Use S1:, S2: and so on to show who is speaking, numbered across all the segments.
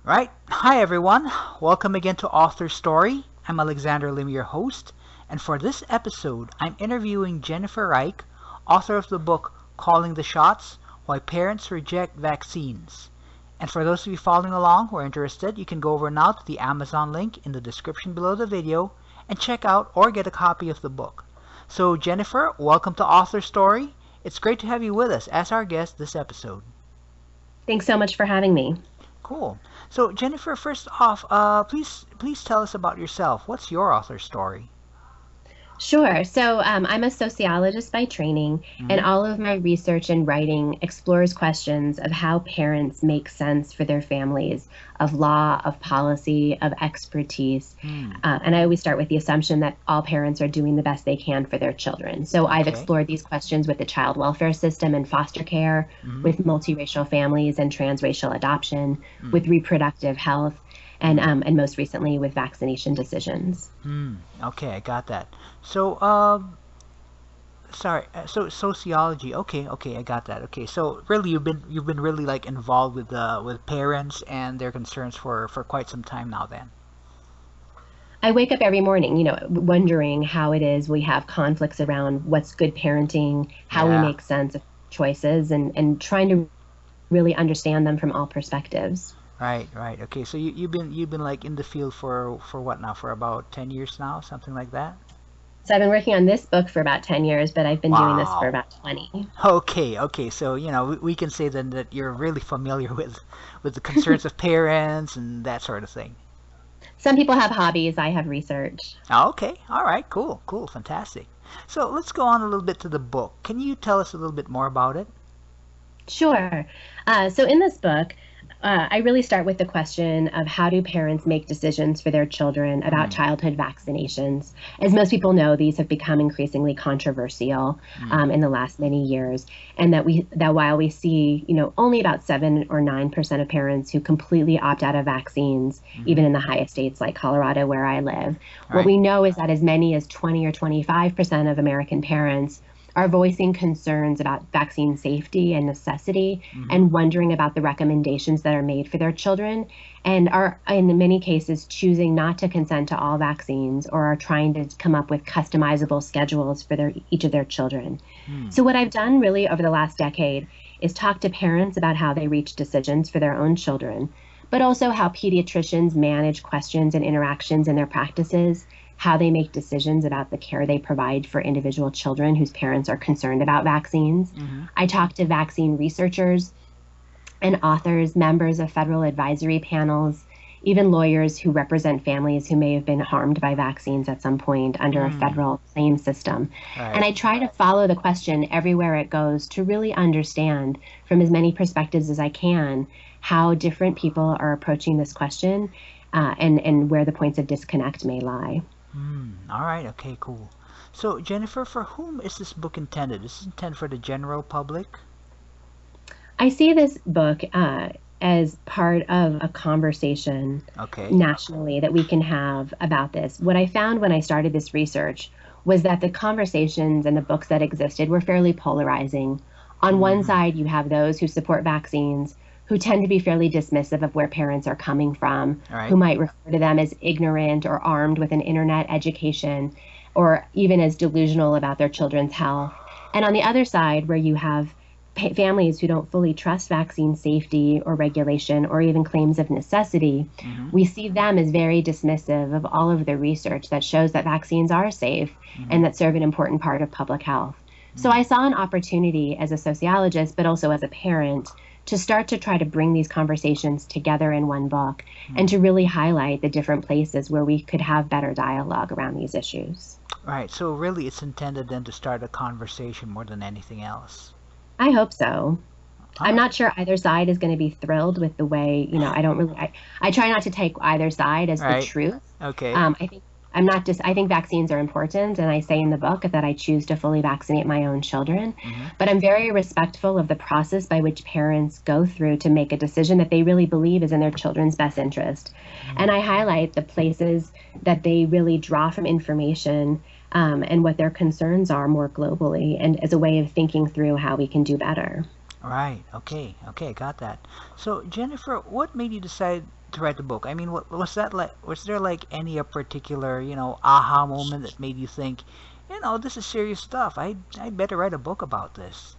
S1: Right. Hi, everyone. Welcome again to AuthorStory. I'm Alexander Lim, your host. And for this episode, I'm interviewing Jennifer Reich, author of the book Calling the Shots, Why Parents Reject Vaccines. And for those of you following along who are interested, you can go over now to the Amazon link in the description below the video and check out or get a copy of the book. So, Jennifer, welcome to AuthorStory. It's great to have you with us as our guest this episode.
S2: Thanks so much for having me.
S1: Cool. So, Jennifer, first off, please tell us about yourself. What's your author story?
S2: Sure. So I'm a sociologist by training, and all of my research and writing explores questions of how parents make sense for their families, of law, of policy, of expertise. And I always start with the assumption that all parents are doing the best they can for their children. So I've explored these questions with the child welfare system and foster care, with multiracial families and transracial adoption, with reproductive health, and most recently with vaccination decisions.
S1: Okay, I got that. So, so sociology. Okay, I got that. Okay, so really, you've been really like involved with parents and their concerns for quite some time now. Then.
S2: I wake up every morning, wondering how it is we have conflicts around what's good parenting, how we make sense of choices, and trying to really understand them from all perspectives.
S1: Right. Okay, so you've been like in the field for what now? For about 10 years now, something like that?
S2: So I've been working on this book for about 10 years, but I've been doing this for about 20.
S1: Okay. So, we can say then that you're really familiar with the concerns of parents and that sort of thing.
S2: Some people have hobbies. I have research.
S1: Okay. All right. Cool. Fantastic. So let's go on a little bit to the book. Can you tell us a little bit more about it?
S2: Sure. So in this book, I really start with the question of how do parents make decisions for their children about childhood vaccinations. As most people know, these have become increasingly controversial in the last many years, and that while we see, only about 7 or 9% of parents who completely opt out of vaccines, even in the highest states like Colorado, where I live, what we know is that as many as 20 or 25% of American parents are voicing concerns about vaccine safety and necessity and wondering about the recommendations that are made for their children, and are in many cases choosing not to consent to all vaccines or are trying to come up with customizable schedules for each of their children. So what I've done really over the last decade is talk to parents about how they reach decisions for their own children, but also how pediatricians manage questions and interactions in their practices, how they make decisions about the care they provide for individual children whose parents are concerned about vaccines. I talk to vaccine researchers and authors, members of federal advisory panels, even lawyers who represent families who may have been harmed by vaccines at some point under a federal claim system. And I try to follow the question everywhere it goes to really understand from as many perspectives as I can how different people are approaching this question and where the points of disconnect may lie.
S1: All right. Okay. Cool. So, Jennifer, for whom is this book intended? Is it intended for the general public?
S2: I see this book as part of a conversation nationally that we can have about this. What I found when I started this research was that the conversations and the books that existed were fairly polarizing. On one side, you have those who support vaccines, who tend to be fairly dismissive of where parents are coming from, who might refer to them as ignorant or armed with an internet education, or even as delusional about their children's health. And on the other side, where you have families who don't fully trust vaccine safety or regulation or even claims of necessity, we see them as very dismissive of all of the research that shows that vaccines are safe and that serve an important part of public health. So I saw an opportunity as a sociologist, but also as a parent, to start to try to bring these conversations together in one book and to really highlight the different places where we could have better dialogue around these issues.
S1: Right. So really it's intended then to start a conversation more than anything else.
S2: I hope so. I'm not sure either side is going to be thrilled with the way, I try not to take either side as the truth.
S1: Okay.
S2: I think vaccines are important, and I say in the book that I choose to fully vaccinate my own children, but I'm very respectful of the process by which parents go through to make a decision that they really believe is in their children's best interest. And I highlight the places that they really draw from information and what their concerns are more globally, and as a way of thinking through how we can do better.
S1: Right. Okay. Got that. So, Jennifer, what made you decide to write the book? I mean, what was that like? Was there like any a particular, aha moment that made you think, this is serious stuff. I better write a book about this.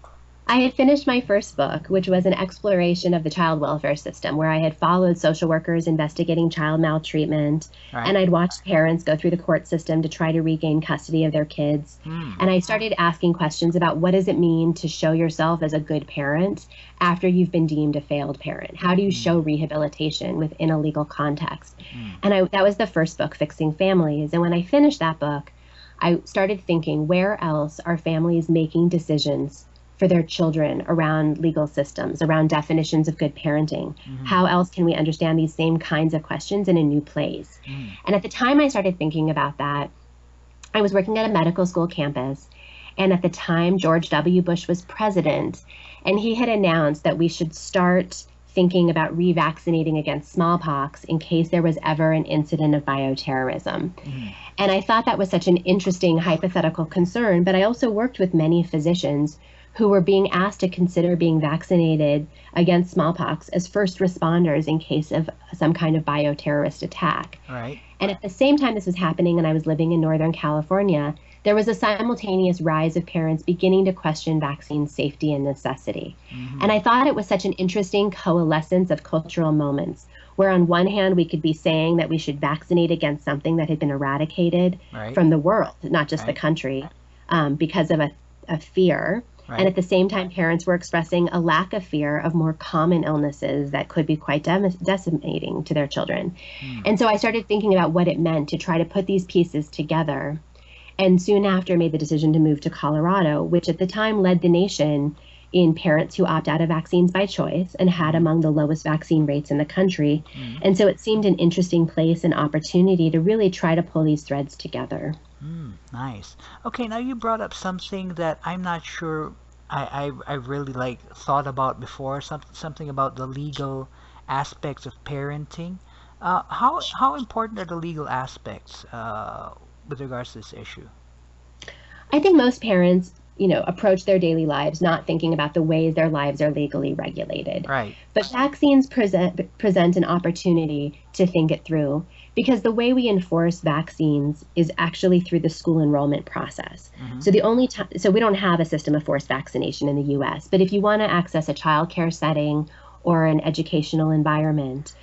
S2: I had finished my first book, which was an exploration of the child welfare system, where I had followed social workers investigating child maltreatment,
S1: Right.
S2: and I'd watched parents go through the court system to try to regain custody of their kids.
S1: Hmm.
S2: And I started asking questions about what does it mean to show yourself as a good parent after you've been deemed a failed parent? How do you show rehabilitation within a legal context? And that was the first book, Fixing Families. And when I finished that book, I started thinking, where else are families making decisions for their children around legal systems, around definitions of good parenting? How else can we understand these same kinds of questions in a new place? And at the time I started thinking about that, I was working at a medical school campus. And at the time, George W. Bush was president, and he had announced that we should start thinking about revaccinating against smallpox in case there was ever an incident of bioterrorism. And I thought that was such an interesting hypothetical concern, but I also worked with many physicians who were being asked to consider being vaccinated against smallpox as first responders in case of some kind of bioterrorist attack.
S1: Right.
S2: And at the same time this was happening, and I was living in Northern California, there was a simultaneous rise of parents beginning to question vaccine safety and necessity. And I thought it was such an interesting coalescence of cultural moments, where on one hand we could be saying that we should vaccinate against something that had been eradicated from the world, not just the country, because of a fear. And at the same time, parents were expressing a lack of fear of more common illnesses that could be quite decimating to their children. And so I started thinking about what it meant to try to put these pieces together. And soon after, made the decision to move to Colorado, which at the time led the nation in parents who opt out of vaccines by choice and had among the lowest vaccine rates in the country. And so it seemed an interesting place and opportunity to really try to pull these threads together.
S1: Nice. Okay, now you brought up something that I'm not sure I really like thought about before. Something about the legal aspects of parenting. How important are the legal aspects with regards to this issue?
S2: I think most parents, approach their daily lives not thinking about the ways their lives are legally regulated.
S1: Right.
S2: But vaccines present an opportunity to think it through, because the way we enforce vaccines is actually through the school enrollment process. So the only time, so we don't have a system of forced vaccination in the U.S., but if you want to access a child care setting or an educational environment,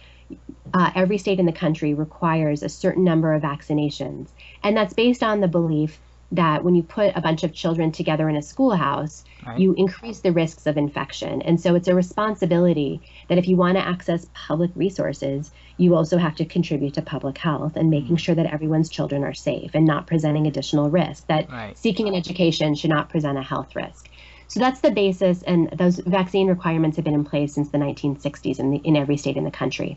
S2: every state in the country requires a certain number of vaccinations. And that's based on the belief that when you put a bunch of children together in a schoolhouse, you increase the risks of infection. And so it's a responsibility that if you want to access public resources, you also have to contribute to public health and making sure that everyone's children are safe and not presenting additional risk, that seeking an education should not present a health risk. So that's the basis, and those vaccine requirements have been in place since the 1960s in every state in the country.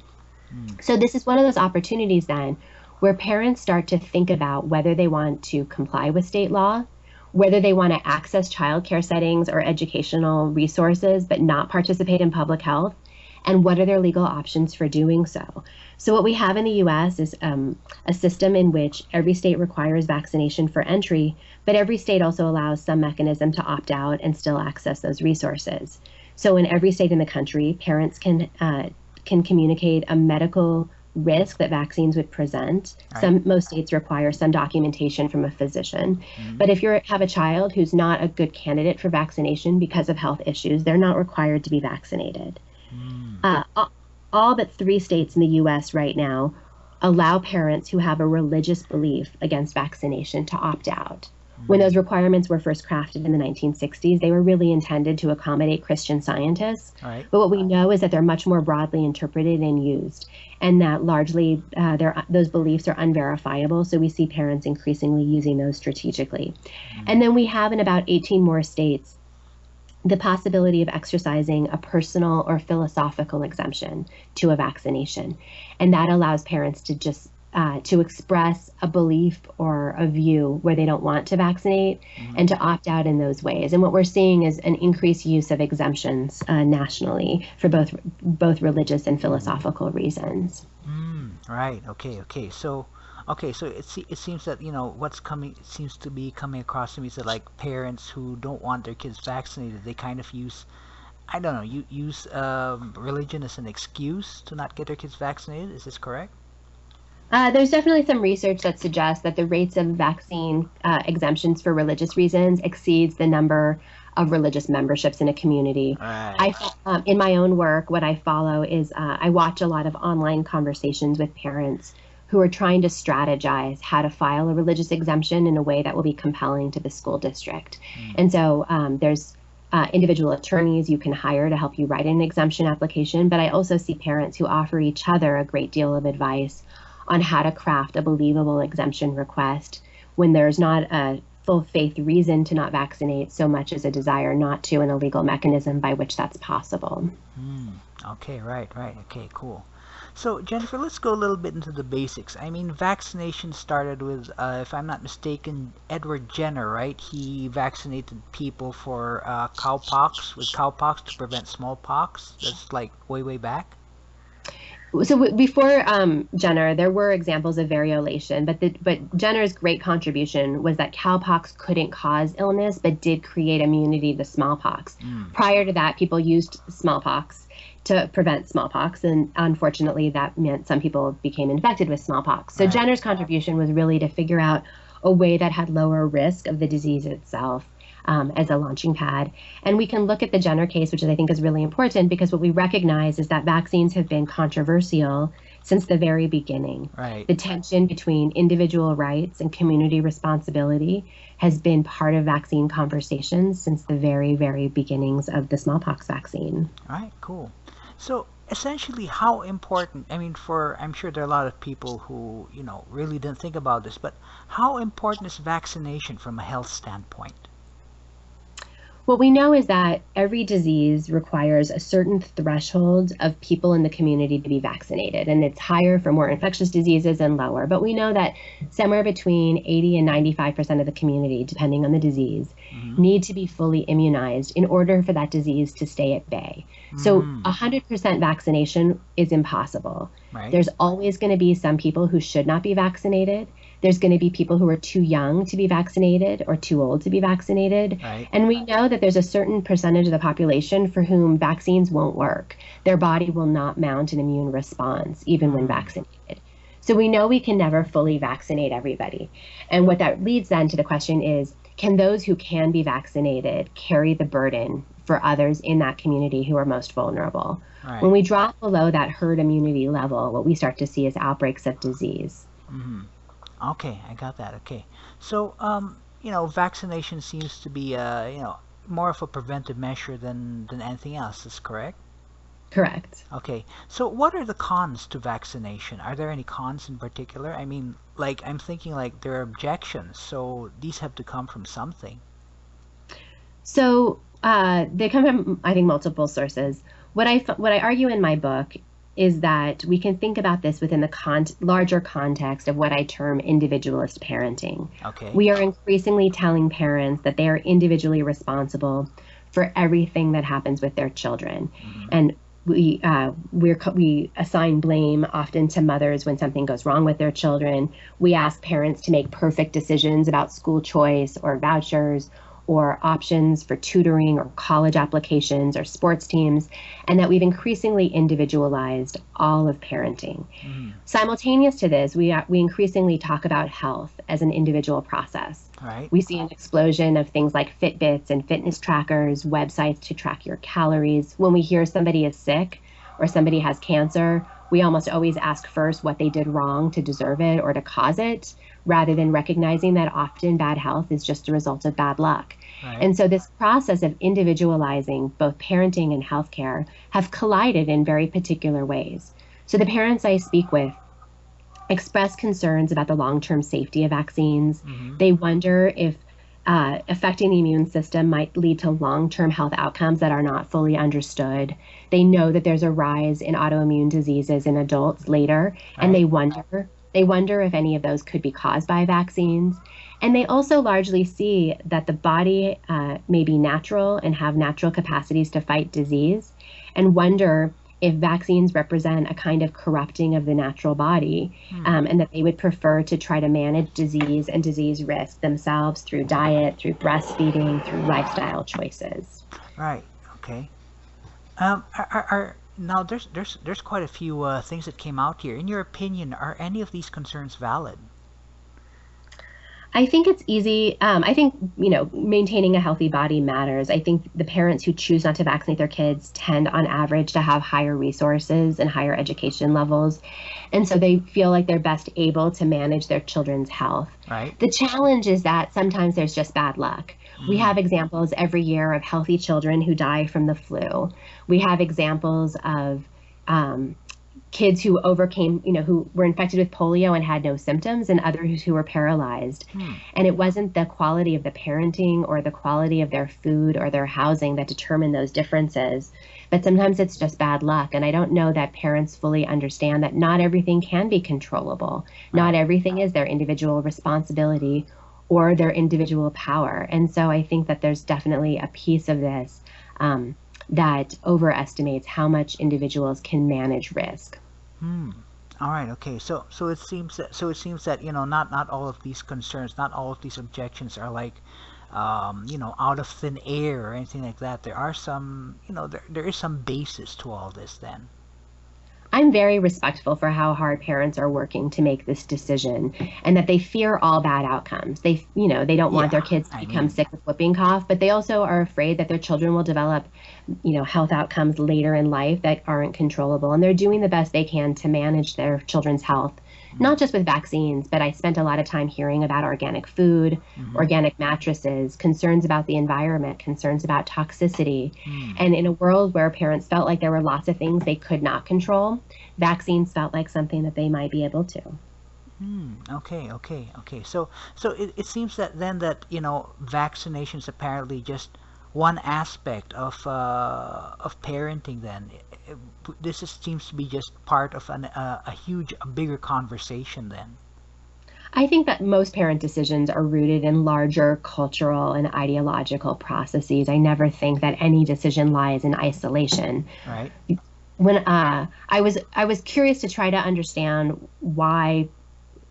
S2: So this is one of those opportunities then where parents start to think about whether they want to comply with state law, whether they want to access child care settings or educational resources but not participate in public health, and what are their legal options for doing so. So what we have in the US is a system in which every state requires vaccination for entry, but every state also allows some mechanism to opt out and still access those resources. So in every state in the country, parents can communicate a medical risk that vaccines would present. Most states require some documentation from a physician. But if you have a child who's not a good candidate for vaccination because of health issues, they're not required to be vaccinated. All but 3 states in the U.S. right now allow parents who have a religious belief against vaccination to opt out. When those requirements were first crafted in the 1960s, they were really intended to accommodate Christian scientists. But what we know is that they're much more broadly interpreted and used, and that largely those beliefs are unverifiable. So we see parents increasingly using those strategically. And then we have in about 18 more states the possibility of exercising a personal or philosophical exemption to a vaccination. And that allows parents to just to express a belief or a view where they don't want to vaccinate and to opt out in those ways. And what we're seeing is an increased use of exemptions nationally for both religious and philosophical reasons.
S1: Right. Okay. So it seems that it seems to be coming across to me is that like parents who don't want their kids vaccinated, they kind of use I don't know, use religion as an excuse to not get their kids vaccinated. Is this correct?
S2: There's definitely some research that suggests that the rates of vaccine exemptions for religious reasons exceeds the number of religious memberships in a community.
S1: Right.
S2: In my own work, what I follow is I watch a lot of online conversations with parents who are trying to strategize how to file a religious exemption in a way that will be compelling to the school district. And so there's individual attorneys you can hire to help you write an exemption application, but I also see parents who offer each other a great deal of advice on how to craft a believable exemption request when there's not a full faith reason to not vaccinate so much as a desire not to and a legal mechanism by which that's possible.
S1: Okay, right. Okay, cool. So, Jennifer, let's go a little bit into the basics. I mean, vaccination started with, if I'm not mistaken, Edward Jenner, right? He vaccinated people for cowpox to prevent smallpox. That's like way back.
S2: So before Jenner, there were examples of variolation, but Jenner's great contribution was that cowpox couldn't cause illness, but did create immunity to smallpox. Prior to that, people used smallpox to prevent smallpox, and unfortunately, that meant some people became infected with smallpox. So Jenner's contribution was really to figure out a way that had lower risk of the disease itself. As a launching pad. And we can look at the Jenner case, which I think is really important because what we recognize is that vaccines have been controversial since the very beginning.
S1: Right.
S2: The tension between individual rights and community responsibility has been part of vaccine conversations since the very beginnings of the smallpox vaccine.
S1: All right, cool. So essentially, how important, I mean, I'm sure there are a lot of people who, really didn't think about this, but how important is vaccination from a health standpoint?
S2: What we know is that every disease requires a certain threshold of people in the community to be vaccinated, and it's higher for more infectious diseases and lower. But we know that somewhere between 80 and 95% of the community, depending on the disease, need to be fully immunized in order for that disease to stay at bay. So 100% vaccination is impossible.
S1: Right.
S2: There's always going to be some people who should not be vaccinated. There's going to be people who are too young to be vaccinated or too old to be vaccinated.
S1: Right.
S2: And we know that there's a certain percentage of the population for whom vaccines won't work. Their body will not mount an immune response, even when vaccinated. So we know we can never fully vaccinate everybody. And what that leads then to the question is, can those who can be vaccinated carry the burden for others in that community who are most vulnerable?
S1: Right.
S2: When we drop below that herd immunity level, what we start to see is outbreaks of disease.
S1: Okay, I got that. Okay. So, vaccination seems to be, more of a preventive measure than anything else. Is correct?
S2: Correct.
S1: Okay. So, what are the cons to vaccination? Are there any cons in particular? I mean, I'm thinking there are objections, so these have to come from something.
S2: So, they come from, I think, multiple sources. What I argue in my book is that we can think about this within the larger context of what I term individualist parenting.
S1: Okay.
S2: We are increasingly telling parents that they are individually responsible for everything that happens with their children. And we assign blame often to mothers when something goes wrong with their children. We ask parents to make perfect decisions about school choice or vouchers or options for tutoring or college applications or sports teams, and that we've increasingly individualized all of parenting. Simultaneous to this, we increasingly talk about health as an individual process.
S1: Right.
S2: We see an explosion of things like Fitbits and fitness trackers, websites to track your calories. When we hear somebody is sick or somebody has cancer, we almost always ask first what they did wrong to deserve it or to cause it, rather than recognizing that often bad health is just a result of bad luck.
S1: Right.
S2: And so this process of individualizing both parenting and healthcare have collided in very particular ways. So the parents I speak with express concerns about the long-term safety of vaccines. They wonder if affecting the immune system might lead to long-term health outcomes that are not fully understood. They know that there's a rise in autoimmune diseases in adults later, and they wonder if any of those could be caused by vaccines. And they also largely see that the body may be natural and have natural capacities to fight disease, and wonder if vaccines represent a kind of corrupting of the natural body, and that they would prefer to try to manage disease and disease risk themselves through diet, through breastfeeding, through lifestyle choices.
S1: Right. Okay. Now there's quite a few things that came out here. In your opinion, are any of these concerns valid?
S2: I think it's easy. I think, maintaining a healthy body matters. I think the parents who choose not to vaccinate their kids tend, on average, to have higher resources and higher education levels. And so they feel like they're best able to manage their children's health.
S1: Right?
S2: The challenge is that sometimes there's just bad luck. We
S1: Mm.
S2: have examples every year of healthy children who die from the flu. We have examples of um, kids who overcame, who were infected with polio and had no symptoms, and others who were paralyzed.
S1: Hmm.
S2: And it wasn't the quality of the parenting or the quality of their food or their housing that determined those differences. But sometimes it's just bad luck. And I don't know that parents fully understand that not everything can be controllable. Not
S1: Right.
S2: everything is their individual responsibility or their individual power. And so I think that there's definitely a piece of this um, that overestimates how much individuals can manage risk.
S1: Hmm. All right. Okay. So it seems that not all of these concerns, not all of these objections are like out of thin air or anything like that. There are some, there is some basis to all this then.
S2: I'm very respectful for how hard parents are working to make this decision and that they fear all bad outcomes. They don't want their
S1: Yeah.
S2: kids to
S1: I
S2: become
S1: mean,
S2: sick with whooping cough, but they also are afraid that their children will develop, health outcomes later in life that aren't controllable. And they're doing the best they can to manage their children's health,
S1: mm,
S2: not just with vaccines, but I spent a lot of time hearing about organic food,
S1: mm-hmm,
S2: organic mattresses, concerns about the environment, concerns about toxicity.
S1: mm,
S2: And in a world where parents felt like there were lots of things they could not control, vaccines felt like something that they might be able to.
S1: okay, okay, okay. So it seems that then that vaccinations apparently just one aspect of parenting. Then seems to be just part of a bigger conversation. Then.
S2: I think that most parent decisions are rooted in larger cultural and ideological processes. I never think that any decision lies in isolation.
S1: Right.
S2: When I was curious to try to understand why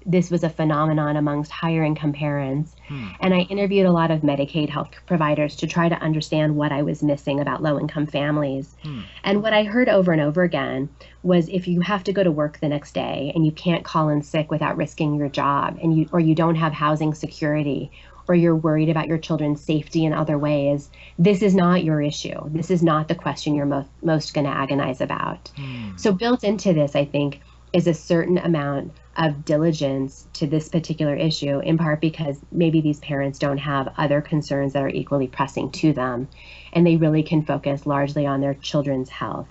S2: this was a phenomenon amongst higher income parents.
S1: Hmm.
S2: And I interviewed a lot of Medicaid health providers to try to understand what I was missing about low income families.
S1: Hmm.
S2: And what I heard over and over again was if you have to go to work the next day and you can't call in sick without risking your job or you don't have housing security or you're worried about your children's safety in other ways, this is not your issue. This is not the question you're most going to agonize about.
S1: Hmm.
S2: So built into this, I think, is a certain amount of diligence to this particular issue, in part because maybe these parents don't have other concerns that are equally pressing to them, and they really can focus largely on their children's health.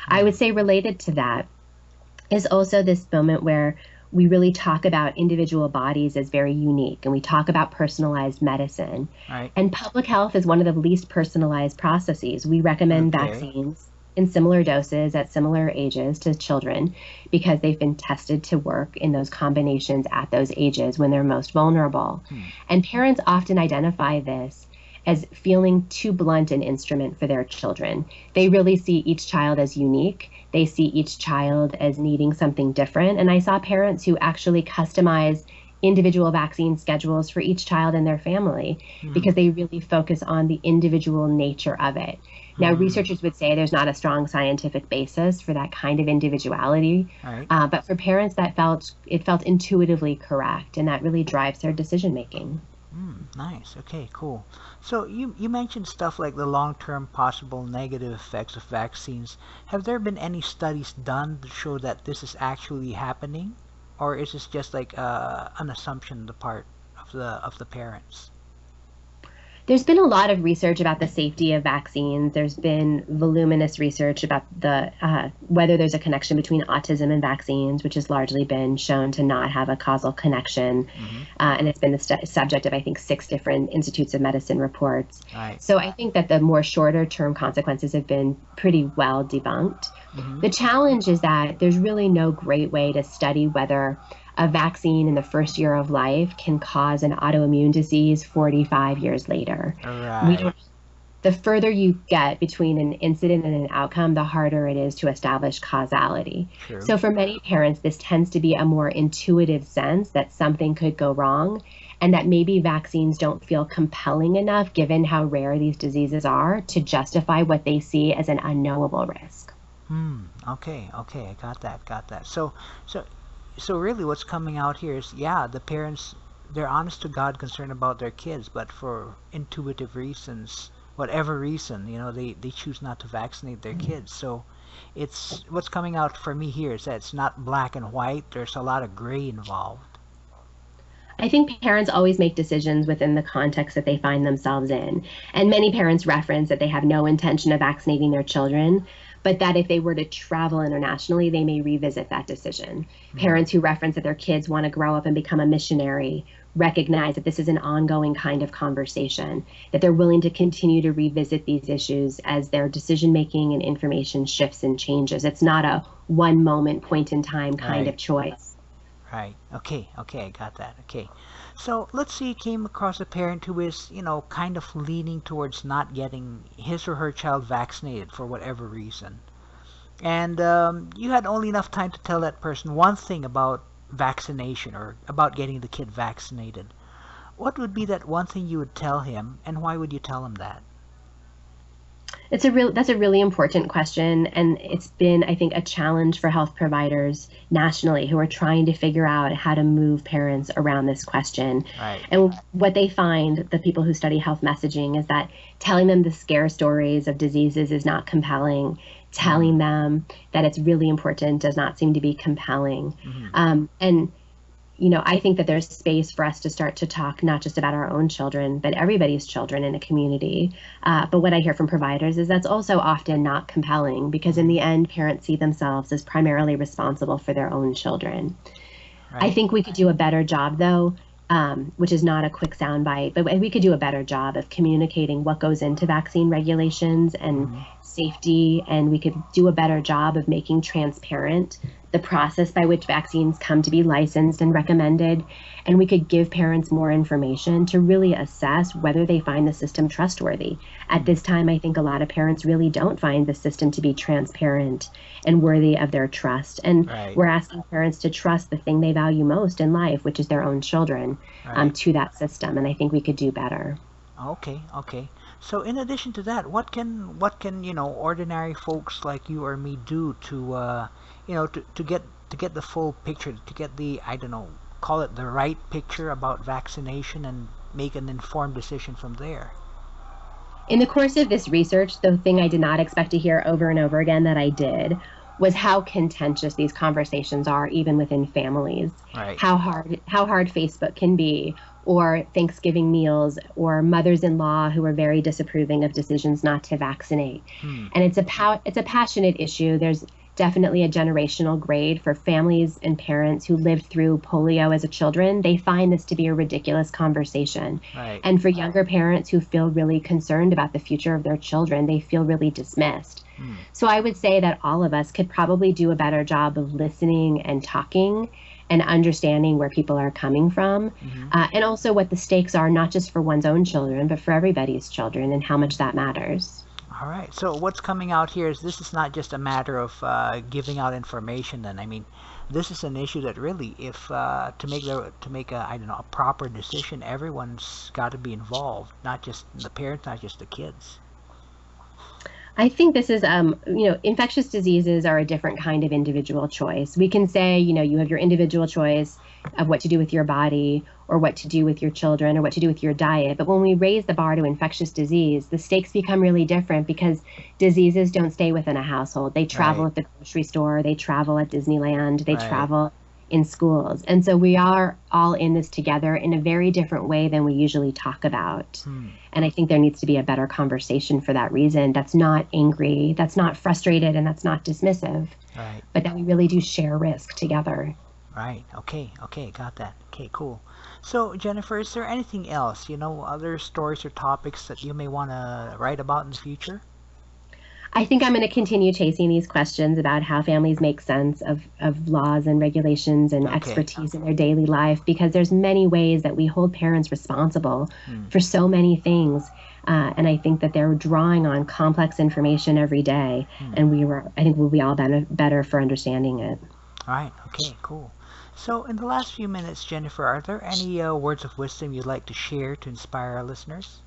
S2: I would say related to that is also this moment where we really talk about individual bodies as very unique, and we talk about personalized medicine.
S1: Right.
S2: And public health is one of the least personalized processes. We recommend
S1: Okay.
S2: vaccines in similar doses at similar ages to children because they've been tested to work in those combinations at those ages when they're most vulnerable.
S1: Hmm.
S2: And parents often identify this as feeling too blunt an instrument for their children. They really see each child as unique. They see each child as needing something different. And I saw parents who actually customize individual vaccine schedules for each child in their family
S1: Hmm.
S2: because they really focus on the individual nature of it. Now,
S1: Hmm.
S2: researchers would say there's not a strong scientific basis for that kind of individuality,
S1: Right.
S2: but for parents, it felt intuitively correct, and that really drives their decision making.
S1: Nice. Okay, cool. So you mentioned stuff like the long-term possible negative effects of vaccines. Have there been any studies done to show that this is actually happening, or is this just like an assumption on the part of the parents?
S2: There's been a lot of research about the safety of vaccines. There's been voluminous research about the whether there's a connection between autism and vaccines, which has largely been shown to not have a causal connection.
S1: Mm-hmm.
S2: And it's been the subject of, I think, 6 different Institutes of Medicine reports.
S1: Right.
S2: So I think that the more shorter term consequences have been pretty well debunked.
S1: Mm-hmm.
S2: The challenge is that there's really no great way to study whether a vaccine in the first year of life can cause an autoimmune disease 45 years later. We
S1: Right.
S2: don't the further you get between an incident and an outcome, the harder it is to establish causality.
S1: True.
S2: So for many parents, this tends to be a more intuitive sense that something could go wrong and that maybe vaccines don't feel compelling enough, given how rare these diseases are, to justify what they see as an unknowable risk.
S1: Okay, I got that. So really what's coming out here is, yeah, the parents, they're honest to God concerned about their kids, but for intuitive reasons, whatever reason, they choose not to vaccinate their kids. So it's what's coming out for me here is that it's not black and white. There's a lot of gray involved.
S2: I think parents always make decisions within the context that they find themselves in. And many parents reference that they have no intention of vaccinating their children, but that if they were to travel internationally, they may revisit that decision. Parents who reference that their kids want to grow up and become a missionary recognize that this is an ongoing kind of conversation, that they're willing to continue to revisit these issues as their decision making and information shifts and changes. It's not a one moment, point in time kind of choice.
S1: Right. Okay, I got that. Okay. So let's say you came across a parent who is, kind of leaning towards not getting his or her child vaccinated for whatever reason. And you had only enough time to tell that person one thing about vaccination or about getting the kid vaccinated. What would be that one thing you would tell him, and why would you tell him that?
S2: That's a really important question, and it's been, I think, a challenge for health providers nationally who are trying to figure out how to move parents around this question.
S1: Right.
S2: And what they find, the people who study health messaging, is that telling them the scare stories of diseases is not compelling. Telling them that it's really important does not seem to be compelling. And I think that there's space for us to start to talk not just about our own children, but everybody's children in a community. But what I hear from providers is that's also often not compelling, because in the end, parents see themselves as primarily responsible for their own children. Right. I think we could do a better job, though, which is not a quick soundbite, but we could do a better job of communicating what goes into vaccine regulations and safety, and we could do a better job of making transparent the process by which vaccines come to be licensed and recommended, and we could give parents more information to really assess whether they find the system trustworthy. At this time, I think a lot of parents really don't find the system to be transparent and worthy of their trust, and we're asking parents to trust the thing they value most in life, which is their own children, to that system, and I think we could do better.
S1: Okay. So in addition to that, what can ordinary folks like you or me do to to get the full picture, to get the, I don't know, call it the right picture about vaccination and make an informed decision from there?
S2: In the course of this research, the thing I did not expect to hear over and over again that I did was how contentious these conversations are, even within families.
S1: Right.
S2: How hard Facebook can be, or Thanksgiving meals, or mothers-in-law who are very disapproving of decisions not to vaccinate. And it's a passionate issue. There's definitely a generational grade for families and parents who lived through polio as a children. They find this to be a ridiculous conversation.
S1: Right.
S2: And for younger parents who feel really concerned about the future of their children, they feel really dismissed. So I would say that all of us could probably do a better job of listening and talking and understanding where people are coming from, and also what the stakes are, not just for one's own children, but for everybody's children, and how much that matters.
S1: All right. So what's coming out here is this is not just a matter of giving out information. Then, I mean, this is an issue that really, if to make a, I don't know, a proper decision, everyone's got to be involved, not just the parents, not just the kids.
S2: I think this is, infectious diseases are a different kind of individual choice. We can say, you have your individual choice of what to do with your body, or what to do with your children, or what to do with your diet. But when we raise the bar to infectious disease, the stakes become really different, because diseases don't stay within a household. They travel at the grocery store, they travel at Disneyland, they travel in schools. And so we are all in this together in a very different way than we usually talk about. And I think there needs to be a better conversation for that reason. That's not angry, that's not frustrated, and that's not dismissive, but that we really do share risk together.
S1: Right. Okay. Got that. Okay, cool. So, Jennifer, is there anything else, other stories or topics that you may want to write about in the future?
S2: I think I'm going to continue chasing these questions about how families make sense of laws and regulations and expertise in their daily life, because there's many ways that we hold parents responsible for so many things. And I think that they're drawing on complex information every day, and I think we'll be all better for understanding it.
S1: All right. Okay. Cool. So, in the last few minutes, Jennifer, are there any words of wisdom you'd like to share to inspire our listeners?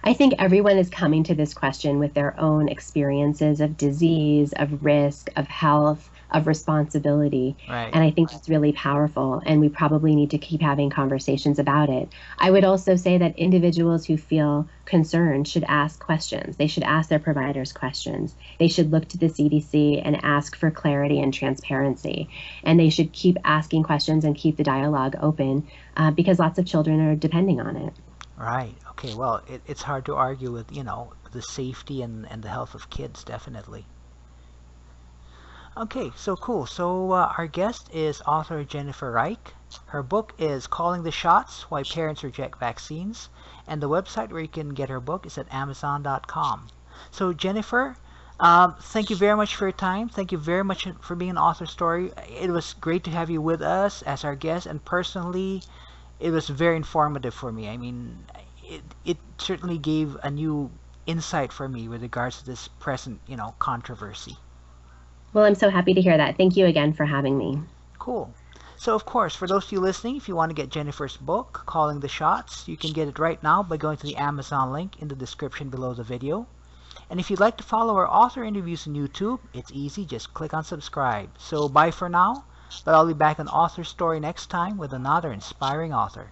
S2: I think everyone is coming to this question with their own experiences of disease, of risk, of health, of responsibility.
S1: Right.
S2: And I think it's really powerful, and we probably need to keep having conversations about it. I would also say that individuals who feel concerned should ask questions. They should ask their providers questions. They should look to the CDC and ask for clarity and transparency. And they should keep asking questions and keep the dialogue open because lots of children are depending on it.
S1: Right. Okay. Well, it's hard to argue with, the safety and the health of kids, definitely. Okay, so cool. So our guest is author Jennifer Reich. Her book is Calling the Shots: Why Parents Reject Vaccines, and the website where you can get her book is at Amazon.com. So Jennifer, thank you very much for your time. Thank you very much for being an Author Story. It was great to have you with us as our guest, and personally, it was very informative for me. I mean, it certainly gave a new insight for me with regards to this present, controversy.
S2: Well, I'm so happy to hear that. Thank you again for having me.
S1: Cool. So, of course, for those of you listening, if you want to get Jennifer's book, Calling the Shots, you can get it right now by going to the Amazon link in the description below the video. And if you'd like to follow our author interviews on YouTube, it's easy. Just click on subscribe. So, bye for now, but I'll be back on Author Story next time with another inspiring author.